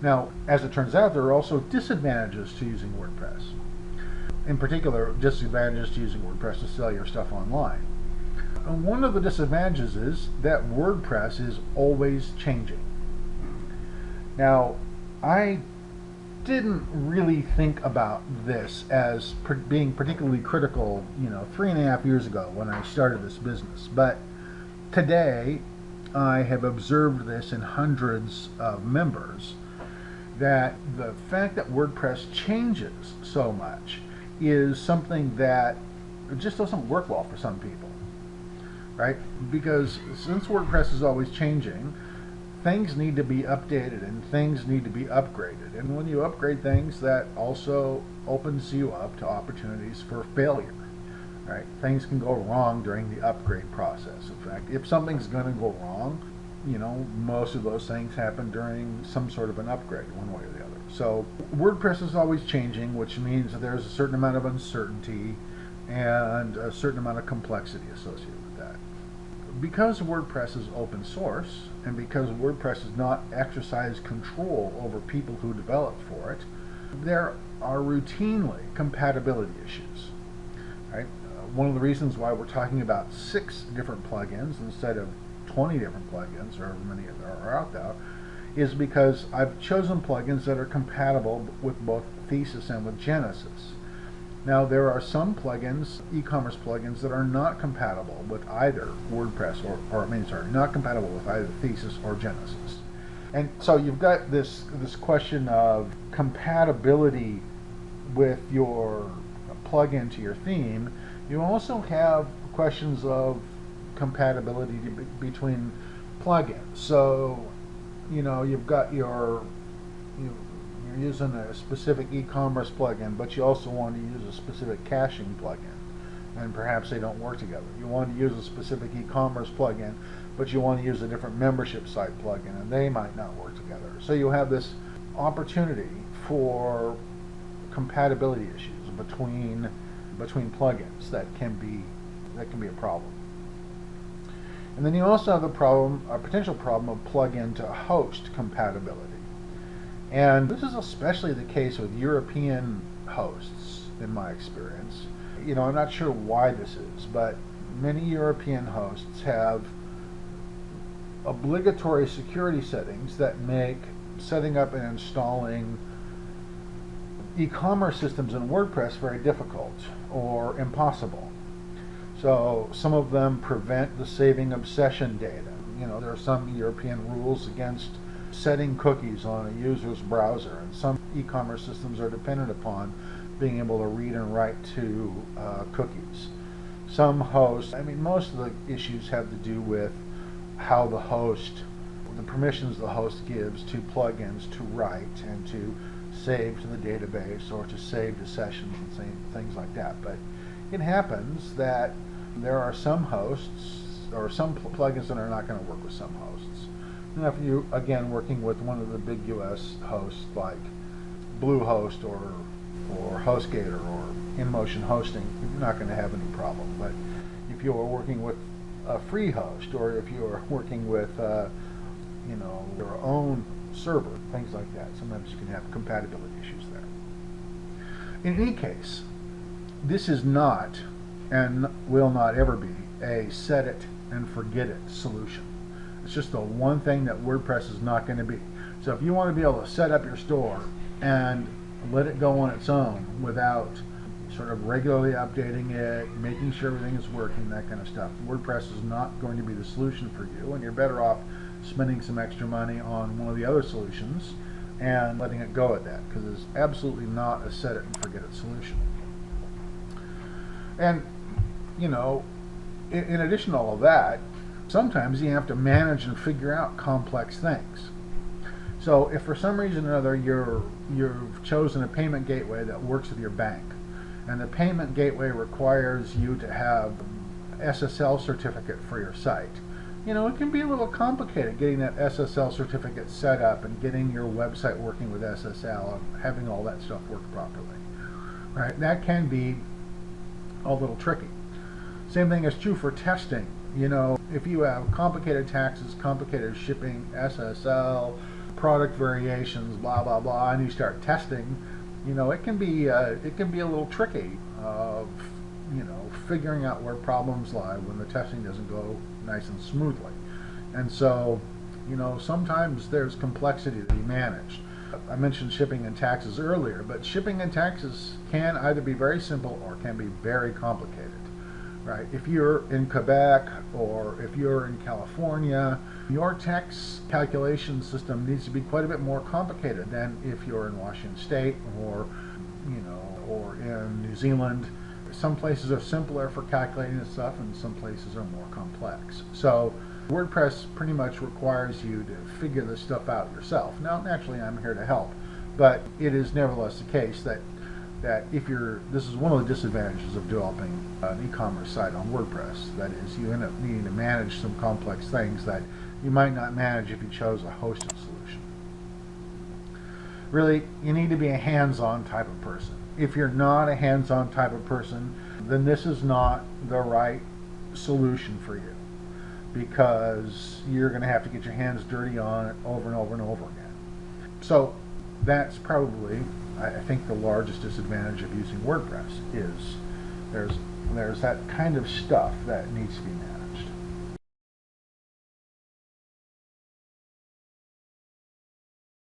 Now, as it turns out, there are also disadvantages to using WordPress. In particular, disadvantages to using WordPress to sell your stuff online. And one of the disadvantages is that WordPress is always changing. Now, I didn't really think about this as being particularly critical, 3.5 years ago when I started this business. But today, I have observed this in hundreds of members, that the fact that WordPress changes so much is something that just doesn't work well for some people, right? Because since WordPress is always changing, things need to be updated and things need to be upgraded. And when you upgrade things, that also opens you up to opportunities for failure, right? Things can go wrong during the upgrade process. In fact, if something's going to go wrong, most of those things happen during some sort of an upgrade, one way or the other. So WordPress is always changing, which means that there's a certain amount of uncertainty and a certain amount of complexity associated with that. Because WordPress is open source, and because WordPress does not exercise control over people who develop for it, there are routinely compatibility issues, right? One of the reasons why we're talking about 6 different plugins instead of 20 different plugins, or however many there are out there, is because I've chosen plugins that are compatible with both Thesis and with Genesis. Now, there are some plugins, e-commerce plugins, that are not compatible with either WordPress not compatible with either Thesis or Genesis. And so you've got this question of compatibility with your plugin to your theme. You also have questions of compatibility between plugins. So, you've got you're using a specific e-commerce plugin, but you also want to use a specific caching plugin, and perhaps they don't work together. You want to use a specific e-commerce plugin, but you want to use a different membership site plugin, and they might not work together. So you have this opportunity for compatibility issues between plugins that can be a problem. And then you also have a potential problem of plugin to host compatibility. And this is especially the case with European hosts, in my experience. I'm not sure why this is, but many European hosts have obligatory security settings that make setting up and installing e-commerce systems in WordPress very difficult or impossible. So some of them prevent the saving of session data. There are some European rules against setting cookies on a user's browser, and some e-commerce systems are dependent upon being able to read and write to cookies. Some hosts, most of the issues have to do with how the permissions the host gives to plugins to write and to save to the database or to save to sessions and things like that. But it happens that there are some hosts or some plugins that are not going to work with some hosts. And if you, again, working with one of the big US hosts like Bluehost or HostGator or InMotion Hosting, you're not going to have any problem. But if you are working with a free host, or if you are working with your own server, things like that, sometimes you can have compatibility issues there. In any case, this is not and will not ever be a set it and forget it solution. It's just the one thing that WordPress is not going to be. So if you want to be able to set up your store and let it go on its own without sort of regularly updating it, making sure everything is working, that kind of stuff, WordPress is not going to be the solution for you, and you're better off spending some extra money on one of the other solutions and letting it go at that, because it's absolutely not a set it and forget it solution. And in addition to all of that, sometimes you have to manage and figure out complex things. So if for some reason or another you've chosen a payment gateway that works with your bank, and the payment gateway requires you to have SSL certificate for your site, it can be a little complicated getting that SSL certificate set up and getting your website working with SSL and having all that stuff work properly. Right? That can be a little tricky. Same thing is true for testing. If you have complicated taxes, complicated shipping, SSL, product variations, blah blah blah, and you start testing, it can be a little tricky of figuring out where problems lie when the testing doesn't go nice and smoothly. And so, sometimes there's complexity to be managed. I mentioned shipping and taxes earlier, but shipping and taxes can either be very simple or can be very complicated, right? If you're in Quebec or if you're in California, your tax calculation system needs to be quite a bit more complicated than if you're in Washington State or in New Zealand. Some places are simpler for calculating this stuff, and some places are more complex. So WordPress pretty much requires you to figure this stuff out yourself. Now, naturally, I'm here to help, but it is nevertheless the case that this is one of the disadvantages of developing an e-commerce site on WordPress. That is, you end up needing to manage some complex things that you might not manage if you chose a hosted solution. Really, you need to be a hands-on type of person. If you're not a hands-on type of person, then this is not the right solution for you, because you're going to have to get your hands dirty on it over and over and over again. So that's probably, I think, the largest disadvantage of using WordPress is there's that kind of stuff that needs to be managed.